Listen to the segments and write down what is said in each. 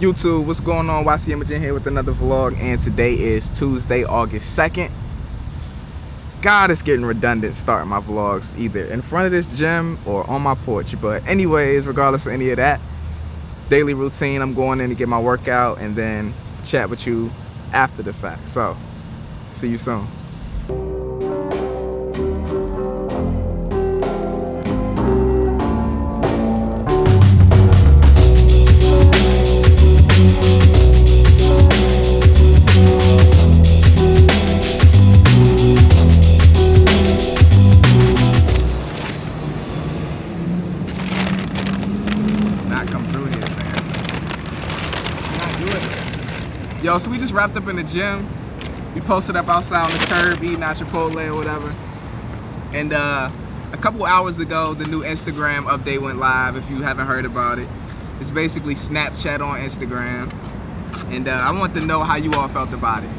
YouTube, what's going on? YC Imogen here with another vlog, and today is Tuesday, August 2nd. God, it's getting redundant starting my vlogs either in front of this gym or on my porch. But anyways, regardless of any of that, daily routine, I'm going in to get my workout and then chat with you after the fact. So, see you soon. Yo, so we just wrapped up in the gym. We posted up outside on the curb eating out Chipotle or whatever. And a couple hours ago, the new Instagram update went live, if you haven't heard about it. It's basically Snapchat on Instagram. And I want to know how you all felt about it.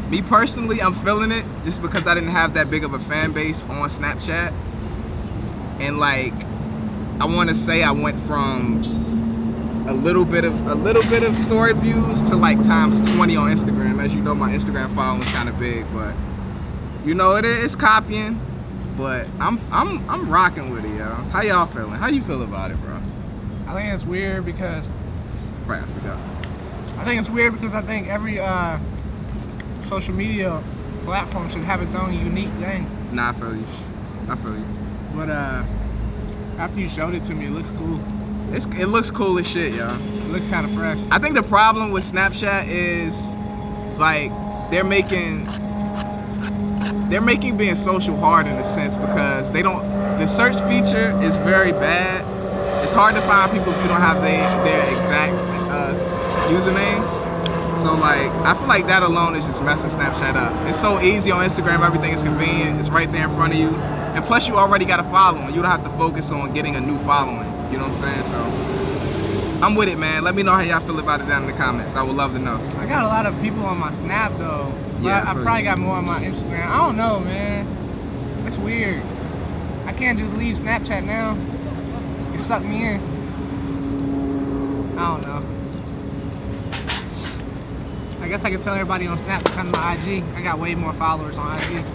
Me personally, I'm feeling it just because I didn't have that big of a fan base on Snapchat. And like, I want to say I went from a little bit of story views to like times 20 on Instagram. As you know, my Instagram following is kind of big, but you know it's copying. But I'm rocking with it, yo. How y'all feeling? How you feel about it, bro? I think it's weird because right, speak up. I think it's weird because I think every social media platform should have its own unique thing. Nah, I feel you. But after you showed it to me, it looks cool. It looks cool as shit, y'all. It looks kind of fresh. I think the problem with Snapchat is like they're making being social hard in a sense because the search feature is very bad. It's hard to find people if you don't have their exact username. So like I feel like that alone is just messing Snapchat up. It's so easy on Instagram, everything is convenient, it's right there in front of you. And plus you already got a following. You don't have to focus on getting a new following. You know what I'm saying? So I'm with it, man. Let me know how y'all feel about it down in the comments. I would love to know. I got a lot of people on my Snap though. Yeah, I probably got more on my Instagram. I don't know, man. That's weird. I can't just leave Snapchat now. It sucked me in. I don't know. I guess I could tell everybody on Snap to come to my IG. I got way more followers on IG.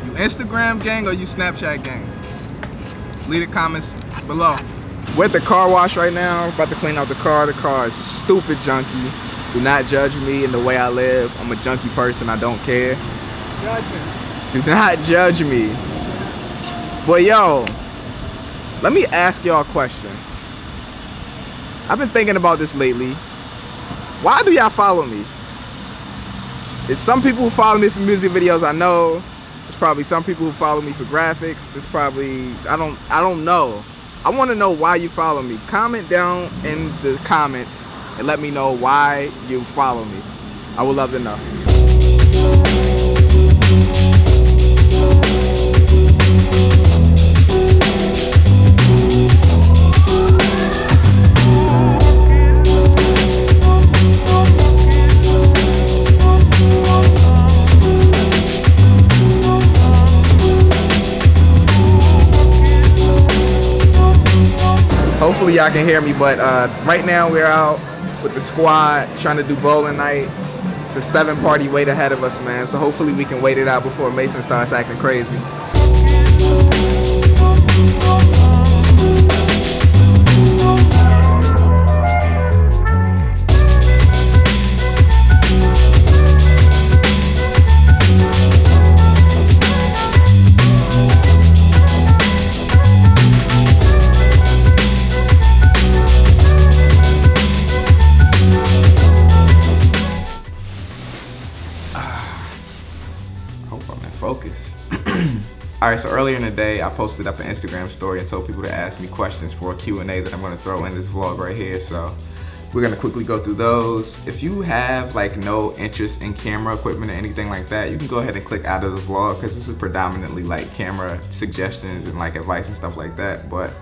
You Instagram gang or you Snapchat gang? Leave the comments below. We're at the car wash right now. About to clean out the car. The car is stupid junky. Do not judge me in the way I live. I'm a junky person. I don't care. Judging. Do not judge me. But yo, let me ask y'all a question. I've been thinking about this lately. Why do y'all follow me? It's some people who follow me for music videos, I know. There's probably some people who follow me for graphics. It's probably, I don't know. I want to know why you follow me. Comment down in the comments and let me know why you follow me. I would love to know. Hopefully y'all can hear me, but right now we're out with the squad trying to do bowling night. It's a 7-party wait ahead of us, man, so hopefully we can wait it out before Mason starts acting crazy. Focus. Alright, so earlier in the day I posted up an Instagram story and told people to ask me questions for a Q&A that I'm going to throw in this vlog right here. So we're going to quickly go through those. If you have like no interest in camera equipment or anything like that, you can go ahead and click out of the vlog because this is predominantly like camera suggestions and like advice and stuff like that. But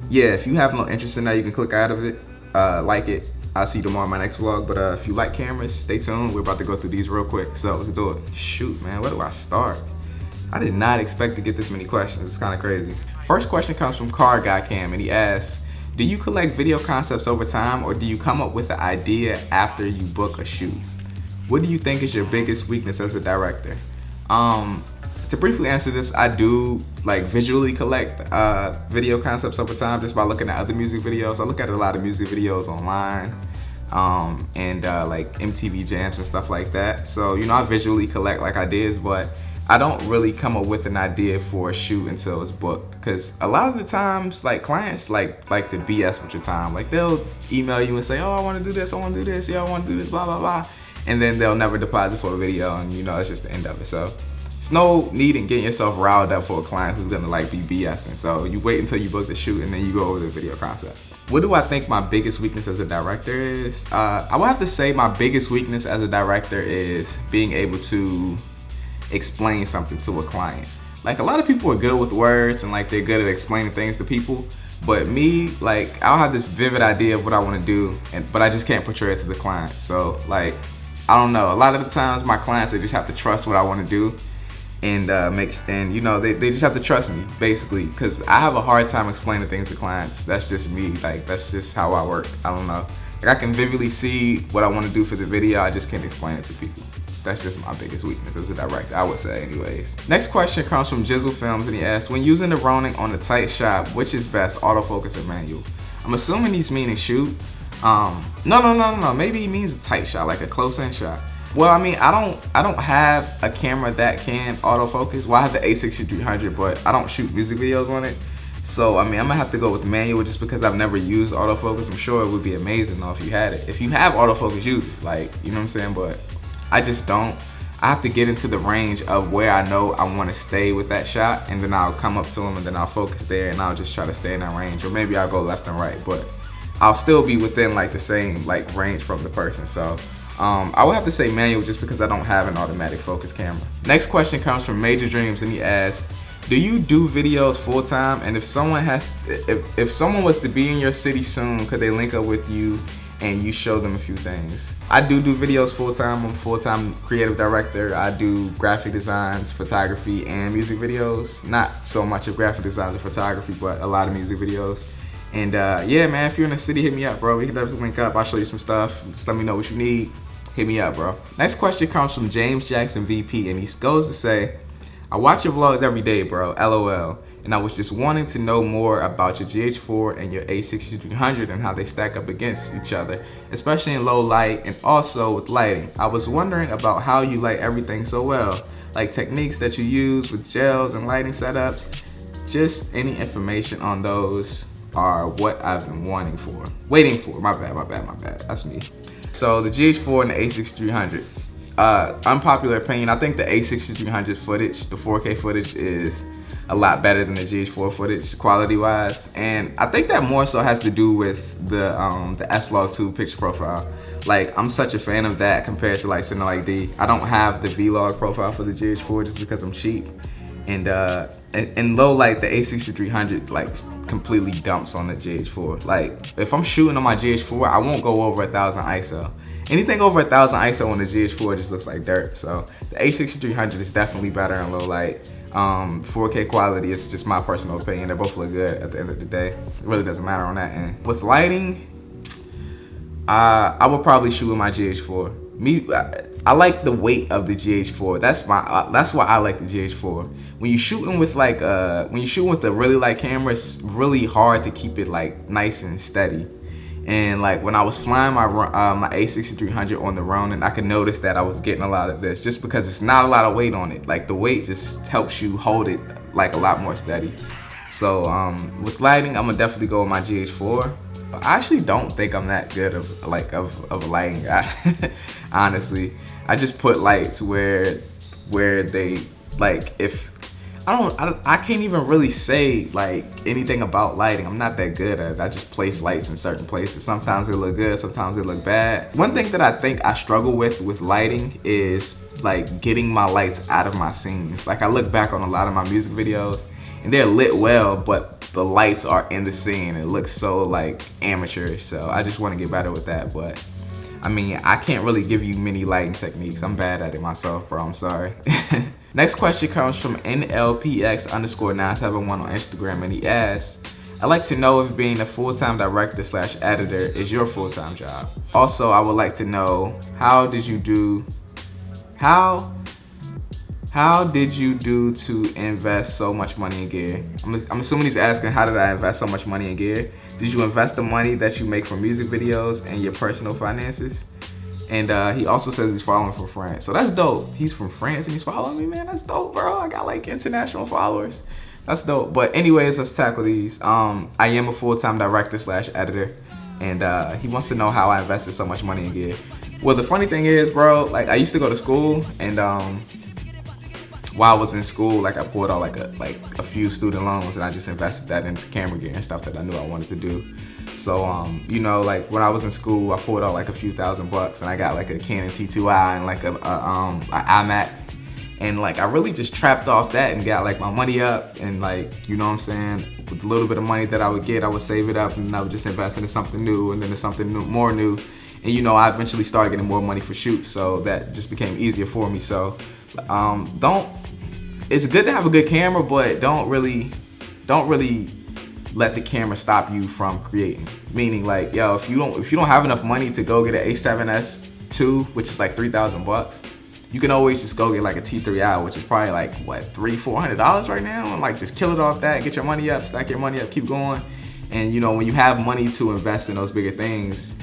yeah, if you have no interest in that, you can click out of it, like it. I'll see you tomorrow in my next vlog, but if you like cameras, stay tuned. We're about to go through these real quick, so let's do it. Shoot, man, where do I start? I did not expect to get this many questions. It's kind of crazy. First question comes from Car Guy Cam, and he asks, Do you collect video concepts over time, or do you come up with an idea after you book a shoot? What do you think is your biggest weakness as a director? To briefly answer this, I do like visually collect video concepts over time just by looking at other music videos. I look at a lot of music videos online and like MTV jams and stuff like that. So, you know, I visually collect like ideas, but I don't really come up with an idea for a shoot until it's booked. Because a lot of the times, like, clients like to BS with your time. Like, they'll email you and say, oh, I want to do this, I want to do this, yeah, I want to do this, blah, blah, blah. And then they'll never deposit for a video, and you know, it's just the end of it. So it's no need in getting yourself riled up for a client who's gonna like be BSing. So you wait until you book the shoot and then you go over the video concept. What do I think my biggest weakness as a director is? I would have to say my biggest weakness as a director is being able to explain something to a client. Like, a lot of people are good with words and like they're good at explaining things to people. But me, like, I'll have this vivid idea of what I want to do, but I just can't portray it to the client. So like, I don't know. A lot of the times my clients, they just have to trust what I want to do, and you know, they just have to trust me basically, because I have a hard time explaining things to clients. That's just me. Like, that's just how I work. I don't know. Like, I can vividly see what I want to do for the video. I just can't explain it to people. That's just my biggest weakness as a director, I would say anyways. Next question comes from Jizzle Films, and he asks, when using the Ronin on a tight shot, which is best, autofocus or manual? I'm assuming he's meaning shoot. No. Maybe he means a tight shot, like a close-in shot. Well, I mean, I don't have a camera that can autofocus. Well, I have the A6300, but I don't shoot music videos on it. So, I mean, I'm gonna have to go with manual just because I've never used autofocus. I'm sure it would be amazing though if you had it. If you have autofocus, use it. Like, you know what I'm saying? But I just don't. I have to get into the range of where I know I want to stay with that shot, and then I'll come up to him and then I'll focus there, and I'll just try to stay in that range. Or maybe I'll go left and right, but I'll still be within like the same like range from the person. So I would have to say manual just because I don't have an automatic focus camera. Next question comes from Major Dreams, and he asks, do you do videos full time? And if someone was to be in your city soon, could they link up with you and you show them a few things? I do videos full time. I'm a full-time creative director. I do graphic designs, photography, and music videos. Not so much of graphic designs and photography, but a lot of music videos. And yeah, man, if you're in the city, hit me up, bro. We can definitely link up. I'll show you some stuff. Just let me know what you need. Hit me up, bro. Next question comes from James Jackson VP, and he goes to say, I watch your vlogs every day, bro, LOL. And I was just wanting to know more about your GH4 and your A6300 and how they stack up against each other, especially in low light and also with lighting. I was wondering about how you light everything so well, like techniques that you use with gels and lighting setups. Just any information on those are what I've been waiting for. My bad, that's me. So the GH4 and the A6300. Unpopular opinion, I think the A6300 footage, the 4K footage, is a lot better than the GH4 footage quality wise, and I think that more so has to do with the S-Log2 picture profile. Like, I'm such a fan of that compared to like Cinelite D. I don't have the V-Log profile for the GH4 just because I'm cheap, and in low light the A6300 like completely dumps on the GH4. Like, if I'm shooting on my GH4, I won't go over 1000 ISO. Anything over 1000 ISO on the GH4 just looks like dirt. So the A6300 is definitely better in low light. 4K quality is just my personal opinion. They both look good at the end of the day. It really doesn't matter on that end. With lighting, I would probably shoot with my GH4. I like the weight of the GH4. That's why I like the GH4. When you're shooting with like a really light camera, it's really hard to keep it like nice and steady. And like when I was flying my A6300 on the Ronin, I could notice that I was getting a lot of this just because it's not a lot of weight on it. Like, the weight just helps you hold it like a lot more steady. So with lighting, I'm gonna definitely go with my GH4. But I actually don't think I'm that good of a lighting guy. Honestly, I just put lights where they, like, if I can't even really say like anything about lighting. I'm not that good at it. I just place lights in certain places. Sometimes they look good, sometimes they look bad. One thing that I think I struggle with lighting is like getting my lights out of my scenes. Like, I look back on a lot of my music videos and they're lit well, but the lights are in the scene. It looks so like amateurish. So I just want to get better with that. But I mean, I can't really give you many lighting techniques. I'm bad at it myself, bro. I'm sorry. Next question comes from NLPX_971 on Instagram, and he asks, I'd like to know if being a full-time director / editor is your full-time job. Also, I would like to know, how did you do to invest so much money in gear? I'm assuming he's asking, how did I invest so much money in gear? Did you invest the money that you make from music videos and your personal finances? And he also says he's following from France. So that's dope. He's from France and he's following me, man. That's dope, bro. I got like international followers. That's dope. But anyways, let's tackle these. I am a full-time director / editor. And he wants to know how I invested so much money in gear. Well, the funny thing is, bro, like I used to go to school, and while I was in school, like I pulled out like a few student loans, and I just invested that into camera gear and stuff that I knew I wanted to do. So you know, like when I was in school, I pulled out like a few $1,000, and I got like a Canon T2i and like a iMac, and like I really just trapped off that and got like my money up, and like, you know what I'm saying, with a little bit of money that I would get, I would save it up, and then I would just invest into something new, and then into something more new. And you know, I eventually started getting more money for shoots, so that just became easier for me. So it's good to have a good camera, but don't really let the camera stop you from creating. Meaning, like, yo, if you don't have enough money to go get an A7S II, which is like $3,000, you can always just go get like a T3i, which is probably like what, $300-400 right now, and like just kill it off that, get your money up, stack your money up, keep going. And you know, when you have money to invest in those bigger things,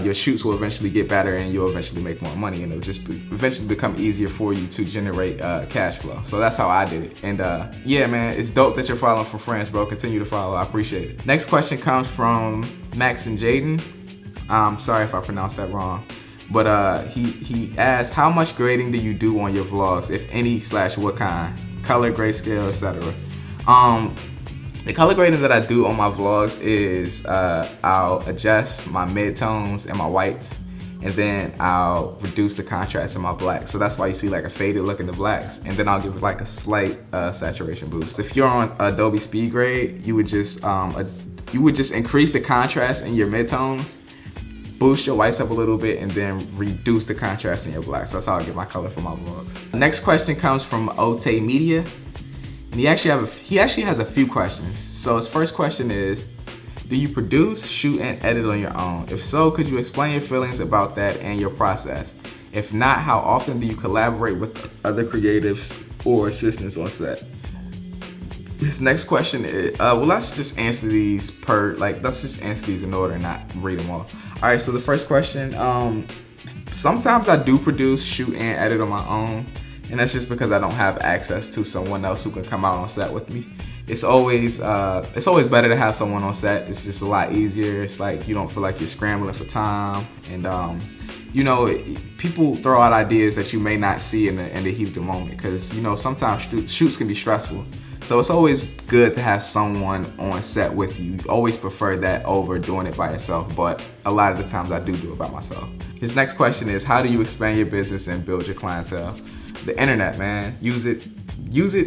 your shoots will eventually get better, and you'll eventually make more money, and it'll just eventually become easier for you to generate cash flow. So that's how I did it. And yeah, man, it's dope that you're following from France, bro. Continue to follow. I appreciate it. Next question comes from Max and Jaden. I'm sorry if I pronounced that wrong, but he asked, how much grading do you do on your vlogs, if any / what kind? Color, grayscale, etc. The color grading that I do on my vlogs is I'll adjust my midtones and my whites, and then I'll reduce the contrast in my blacks. So that's why you see like a faded look in the blacks, and then I'll give it like a slight saturation boost. If you're on Adobe Speedgrade, you would just increase the contrast in your midtones, boost your whites up a little bit, and then reduce the contrast in your blacks. So that's how I get my color for my vlogs. Next question comes from Ote Media. And he actually has a few questions. So his first question is, do you produce, shoot, and edit on your own? If so, could you explain your feelings about that and your process? If not, how often do you collaborate with other creatives or assistants on set? His next question is, well, let's just answer these in order and not read them all. All right, so the first question, sometimes I do produce, shoot, and edit on my own. And that's just because I don't have access to someone else who can come out on set with me. It's always better to have someone on set. It's just a lot easier. It's like you don't feel like you're scrambling for time. And you know, people throw out ideas that you may not see in the heat of the moment, because you know, sometimes shoots can be stressful. So it's always good to have someone on set with you. You always prefer that over doing it by yourself, but a lot of the times I do it by myself. His next question is, how do you expand your business and build your clientele? The internet, man. Use it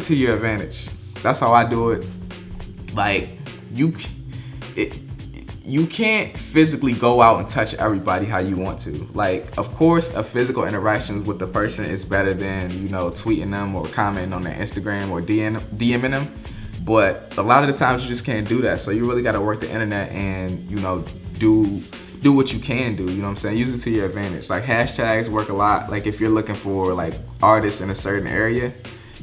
to your advantage. That's how I do it. Like, you can't physically go out and touch everybody how you want to. Like, of course, a physical interaction with the person is better than, you know, tweeting them or commenting on their Instagram or DMing them. But a lot of the times you just can't do that. So you really got to work the internet and, you know, do what you can do, you know what I'm saying? Use it to your advantage. Like, hashtags work a lot. Like, if you're looking for like artists in a certain area,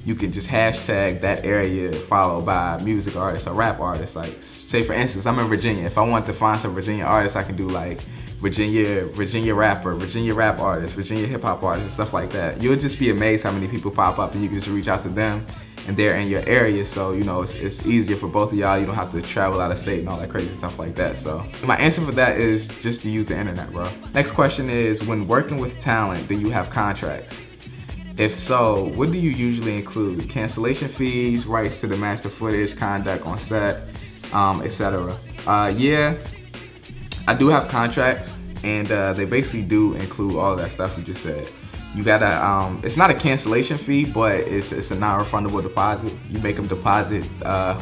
you can just hashtag that area followed by music artists or rap artists. Like, say for instance, I'm in Virginia. If I want to find some Virginia artists, I can do like Virginia rapper, Virginia rap artist, Virginia hip hop artist, and stuff like that. You'll just be amazed how many people pop up, and you can just reach out to them, and they're in your area, so you know, it's easier for both of y'all. You don't have to travel out of state and all that crazy stuff like that. So my answer for that is just to use the internet, bro. Next question is, when working with talent, do you have contracts? If so, what do you usually include? Cancellation fees, rights to the master footage, conduct on set, etc. Yeah, I do have contracts, and they basically do include all that stuff you just said. You gotta, it's not a cancellation fee, but it's a non-refundable deposit. You make them deposit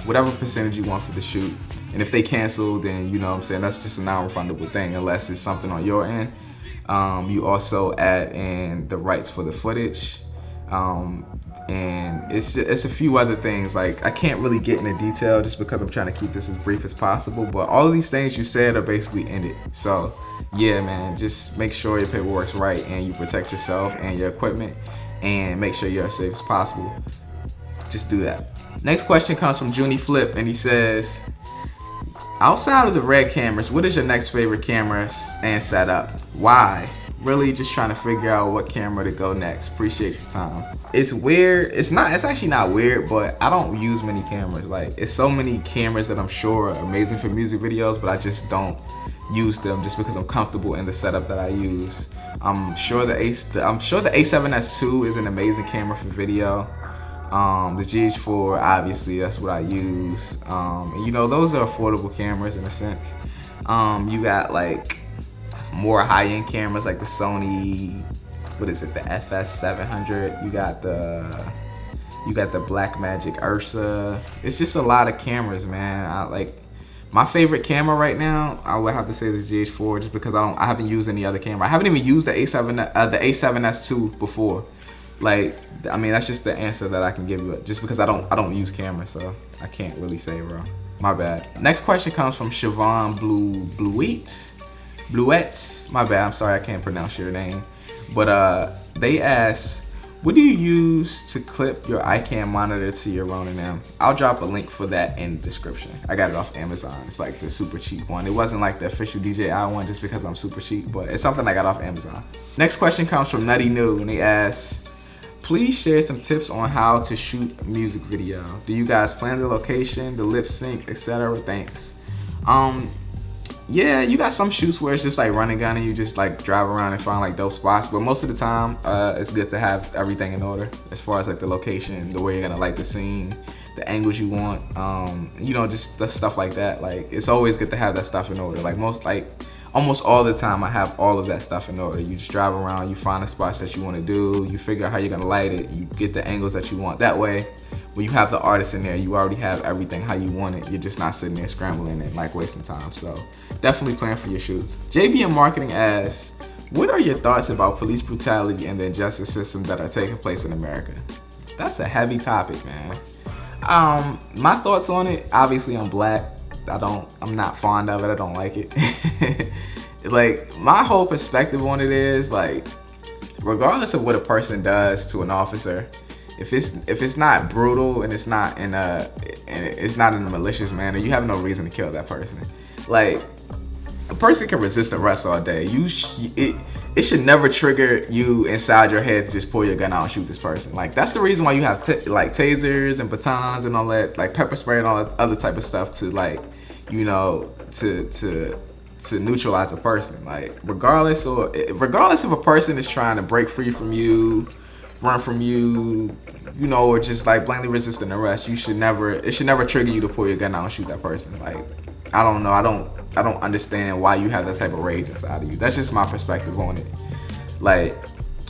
whatever percentage you want for the shoot. And if they cancel, then you know what I'm saying, that's just a non-refundable thing unless it's something on your end. You also add in the rights for the footage. And it's a few other things. Like, I can't really get into detail just because I'm trying to keep this as brief as possible, but all of these things you said are basically in it. So yeah, man, just make sure your paperwork's right and you protect yourself and your equipment, and make sure you're as safe as possible. Just do that. Next question comes from Junie Flip, and he says, outside of the Red cameras, what is your next favorite camera and setup? Why? Really just trying to figure out what camera to go next. Appreciate your time. It's weird. It's actually not weird, but I don't use many cameras. Like, it's so many cameras that I'm sure are amazing for music videos, but I just don't use them just because I'm comfortable in the setup that I use. I'm sure the A7S II is an amazing camera for video. The GH4, obviously, that's what I use. And you know, those are affordable cameras in a sense. You got like more high-end cameras like the Sony, what is it, the FS700. You got the Blackmagic Ursa. It's just a lot of cameras, man. My favorite camera right now, I would have to say this GH4, just because I haven't used any other camera. I haven't even used the A7S II before. Like, I mean, that's just the answer that I can give you, just because I don't use cameras, so I can't really say, bro. My bad. Next question comes from Siobhan Bluette. My bad, I'm sorry, I can't pronounce your name. But they ask, what do you use to clip your iCam monitor to your Ronin M? I'll drop a link for that in the description. I got it off Amazon. It's like the super cheap one. It wasn't like the official DJI one just because I'm super cheap, but it's something I got off Amazon. Next question comes from Nutty New, and they ask, please share some tips on how to shoot a music video. Do you guys plan the location, the lip sync, etc.? Thanks. Yeah, you got some shoots where it's just like run and gun and you just like drive around and find like dope spots, but most of the time it's good to have everything in order as far as like the location, the way you're gonna light the scene, the angles you want, you know, just the stuff like that. Like, it's always good to have that stuff in order. Like, almost all the time I have all of that stuff in order. You just drive around, you find the spots that you want to do, you figure out how you're gonna light it, you get the angles that you want. That way, when you have the artist in there, you already have everything how you want it. You're just not sitting there scrambling and like wasting time. So definitely plan for your shoots. JBM Marketing asks, what are your thoughts about police brutality and the injustice system that are taking place in America? That's a heavy topic, man. My thoughts on it, obviously I'm black. I'm not fond of it. I don't like it. Like, my whole perspective on it is like, regardless of what a person does to an officer, if it's not brutal and it's not in a malicious manner, you have no reason to kill that person. Like, a person can resist arrest all day. It should never trigger you inside your head to just pull your gun out and shoot this person. Like, that's the reason why you have like tasers and batons and all that, like pepper spray and all that other type of stuff to, like, you know, to neutralize a person. Like, regardless if a person is trying to break free from you, run from you, you know, or just like blindly resist an arrest, it should never trigger you to pull your gun out and shoot that person. Like, I don't know, I don't understand why you have that type of rage inside of you. That's just my perspective on it. Like,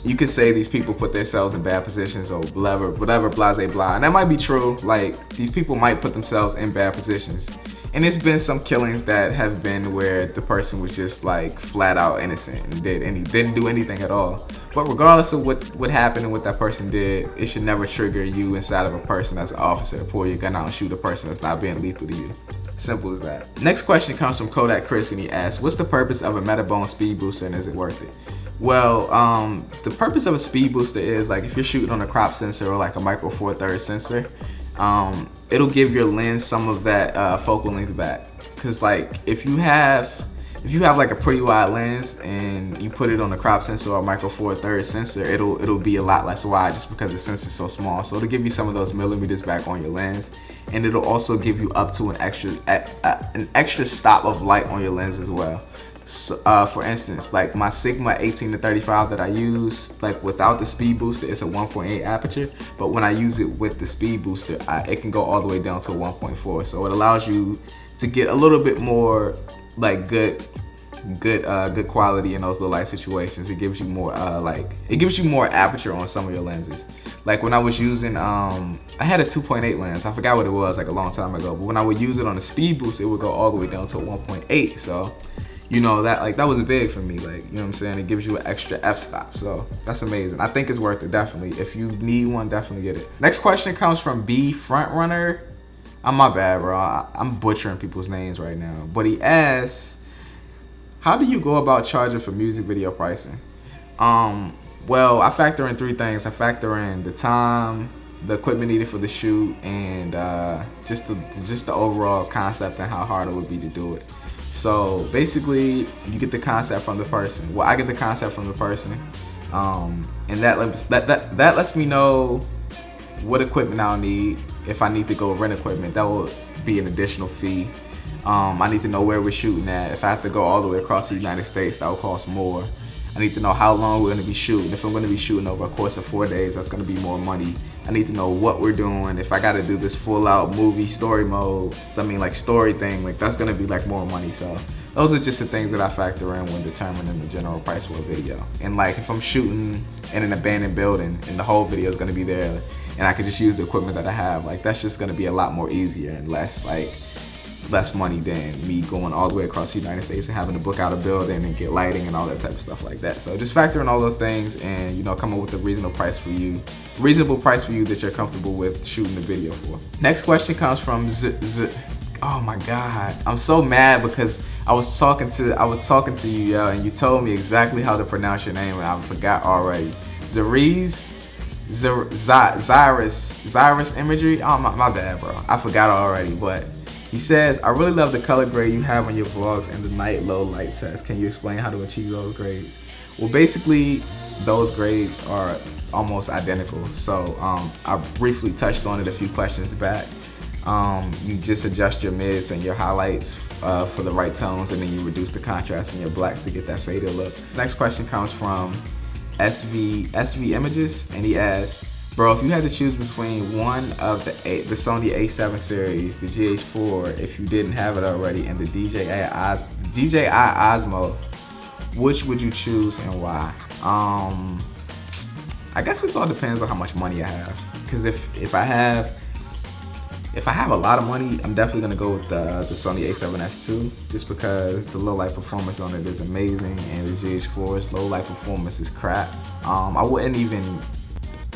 you could say these people put themselves in bad positions or whatever, blase blah, and that might be true. Like, these people might put themselves in bad positions. And there's been some killings that have been where the person was just like flat out innocent and didn't do anything at all. But regardless of what happened and what that person did, it should never trigger you inside of a person as an officer to pull your gun out and shoot a person that's not being lethal to you. Simple as that. Next question comes from Kodak Chris, and he asks, what's the purpose of a Metabone speed booster and is it worth it? Well, the purpose of a speed booster is, like, if you're shooting on a crop sensor or like a micro four thirds sensor, it'll give your lens some of that focal length back. Cause like, if you have like a pretty wide lens and you put it on a crop sensor or a micro four thirds sensor, it'll be a lot less wide just because the sensor's so small. So it'll give you some of those millimeters back on your lens, and it'll also give you up to an extra stop of light on your lens as well. So, for instance, like my Sigma 18-35 that I use, like without the speed booster, it's a 1.8 aperture, but when I use it with the speed booster, it can go all the way down to a 1.4. So it allows you to get a little bit more like good quality in those low light situations. It gives you more more aperture on some of your lenses. Like when I was using, I had a 2.8 lens. I forgot what it was, like a long time ago. But when I would use it on a speed boost, it would go all the way down to a 1.8. So you know, that was big for me. Like, you know what I'm saying? It gives you an extra f-stop. So that's amazing. I think it's worth it, definitely. If you need one, definitely get it. Next question comes from B Frontrunner. I'm my bad, bro. I'm butchering people's names right now. But he asks, how do you go about charging for music video pricing? Well, I factor in 3 things. I factor in the time, the equipment needed for the shoot, and just the overall concept and how hard it would be to do it. So basically, you get the concept from the person. Well, I get the concept from the person, and that lets me know what equipment I'll need. If I need to go rent equipment, that will be an additional fee. I need to know where we're shooting at. If I have to go all the way across the United States, that will cost more. I need to know how long we're going to be shooting. If I'm going to be shooting over a course of 4 days, that's going to be more money. I need to know what we're doing. If I got to do this full out movie story mode, I mean like story thing, like that's going to be like more money. So those are just the things that I factor in when determining the general price for a video. And like if I'm shooting in an abandoned building and the whole video is going to be there and I can just use the equipment that I have, like that's just going to be a lot more easier and less money than me going all the way across the United States and having to book out a building and get lighting and all that type of stuff like that. So just factor in all those things and, you know, come up with a reasonable price for you that you're comfortable with shooting the video for. Next question comes from oh my God, I'm so mad because I was talking to you, yo, and you told me exactly how to pronounce your name and I forgot already. Zyrus Imagery. Oh my bad, bro. I forgot already, but he says, I really love the color grade you have on your vlogs and the night low light test. Can you explain how to achieve those grades? Well, basically, those grades are almost identical. So I briefly touched on it a few questions back. You just adjust your mids and your highlights for the right tones, and then you reduce the contrast in your blacks to get that faded look. Next question comes from SV Images, and he asks, bro, if you had to choose between one of the Sony A7 series, the GH4, if you didn't have it already, and the DJI Osmo, which would you choose and why? I guess this all depends on how much money I have. Because if I have a lot of money, I'm definitely gonna go with the Sony A7S II, just because the low light performance on it is amazing, and the GH4's low light performance is crap. I wouldn't even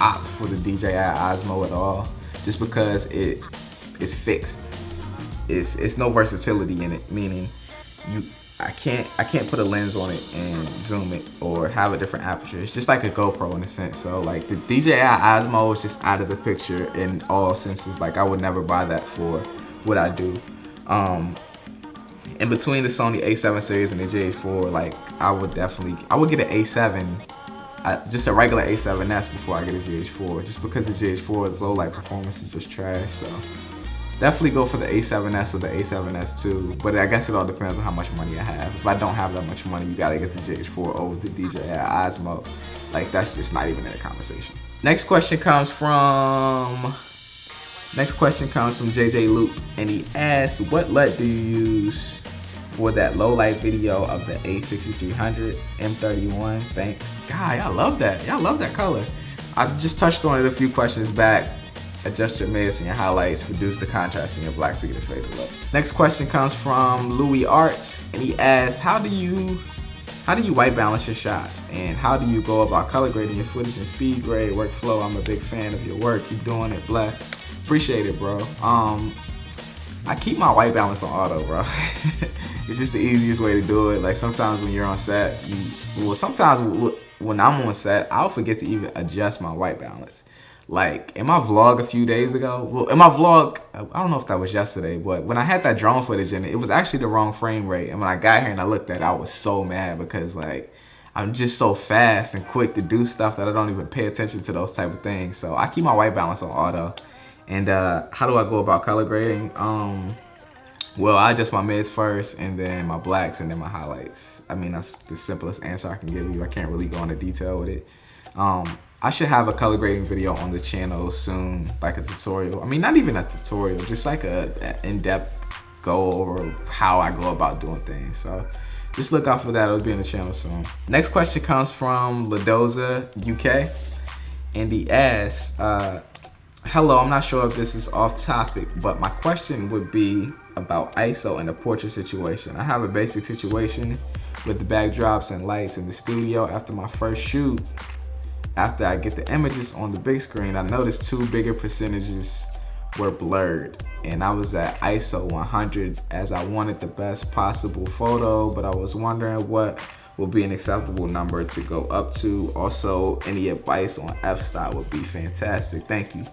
opt for the DJI Osmo at all, just because it's fixed. It's no versatility in it, meaning I can't put a lens on it and zoom it or have a different aperture. It's just like a GoPro in a sense. So like the DJI Osmo is just out of the picture in all senses. Like I would never buy that for what I do. In between the Sony A7 series and the GH4, like I would get an A7. Just a regular A7S before I get a GH4, just because the GH4's low light performance is just trash. So definitely go for the A7S or the A7S II, but I guess it all depends on how much money I have. If I don't have that much money, you gotta get the GH4 over the DJI Osmo. Like that's just not even in a conversation. Next question comes from JJ Luke, and he asks, what LUT do you use for that low light video of the A6300 M31? Thanks. God, I love that. Y'all love that color. I just touched on it a few questions back. Adjust your mids and your highlights, reduce the contrast in your blacks to get a faded look. Next question comes from Louis Arts, and he asks, how do you white balance your shots, and how do you go about color grading your footage in Speedgrade workflow? I'm a big fan of your work. Keep doing it. Bless. Appreciate it, bro. I keep my white balance on auto, bro. It's just the easiest way to do it. Like sometimes when you're on set, sometimes when I'm on set, I'll forget to even adjust my white balance. Like in my vlog a few days ago, I don't know if that was yesterday, but when I had that drone footage in it, it was actually the wrong frame rate. And when I got here and I looked at it, I was so mad because like, I'm just so fast and quick to do stuff that I don't even pay attention to those type of things. So I keep my white balance on auto. And how do I go about color grading? Well, I adjust my mids first, and then my blacks, and then my highlights. I mean, that's the simplest answer I can give you. I can't really go into detail with it. I should have a color grading video on the channel soon, like a tutorial. I mean, not even a tutorial, just like a in-depth go over how I go about doing things. So just look out for that. It'll be on the channel soon. Next question comes from Ladoza UK, and he asks, hello, I'm not sure if this is off topic, but my question would be, about ISO in a portrait situation. I have a basic situation with the backdrops and lights in the studio. After my first shoot, after I get the images on the big screen, I noticed 2 bigger percentages were blurred, and I was at ISO 100 as I wanted the best possible photo, but I was wondering what will be an acceptable number to go up to. Also, any advice on f-stop would be fantastic. Thank you.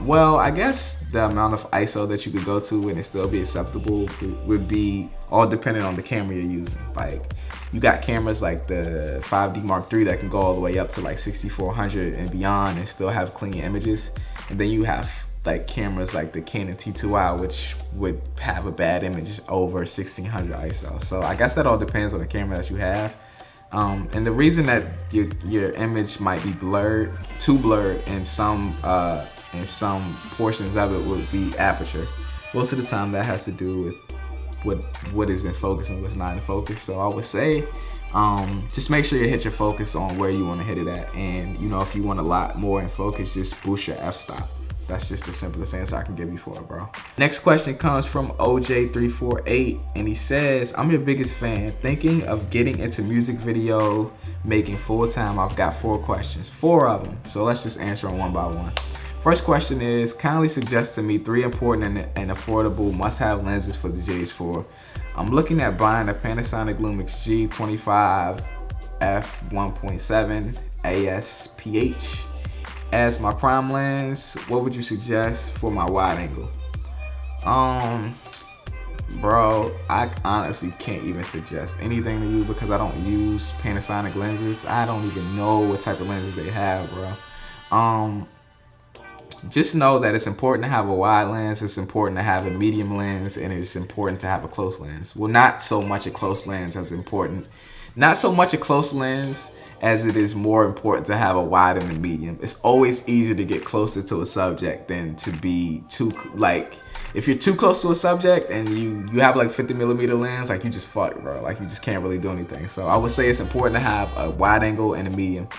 Well, I guess the amount of ISO that you could go to and it still be acceptable would be all dependent on the camera you're using. Like, you got cameras like the 5D Mark III that can go all the way up to like 6400 and beyond and still have clean images. And then you have like cameras like the Canon T2i, which would have a bad image over 1600 ISO. So I guess that all depends on the camera that you have. And the reason that your image might be blurred, too blurred in some portions of it would be aperture. Most of the time that has to do with what is in focus and what's not in focus. So I would say, just make sure you hit your focus on where you want to hit it at. And you know, if you want a lot more in focus, just boost your f-stop. That's just the simplest answer I can give you for it, bro. Next question comes from OJ348, and he says, I'm your biggest fan, thinking of getting into music video making full time. I've got 4 questions, 4 of them. So let's just answer them one by one. First question is, kindly suggest to me 3 important and affordable must-have lenses for the GH4. I'm looking at buying a Panasonic Lumix G25 f1.7 ASPH. As my prime lens, what would you suggest for my wide angle? Bro, I honestly can't even suggest anything to you because I don't use Panasonic lenses. I don't even know what type of lenses they have, bro. Just know that it's important to have a wide lens, it's important to have a medium lens, and it's important to have a close lens. Well, not so much a close lens as important. Not so much a close lens as it is more important to have a wide and a medium. It's always easier to get closer to a subject than to be too, like, if you're too close to a subject and you have like 50mm lens, like you just fucked, bro. Like you just can't really do anything. So I would say it's important to have a wide angle and a medium.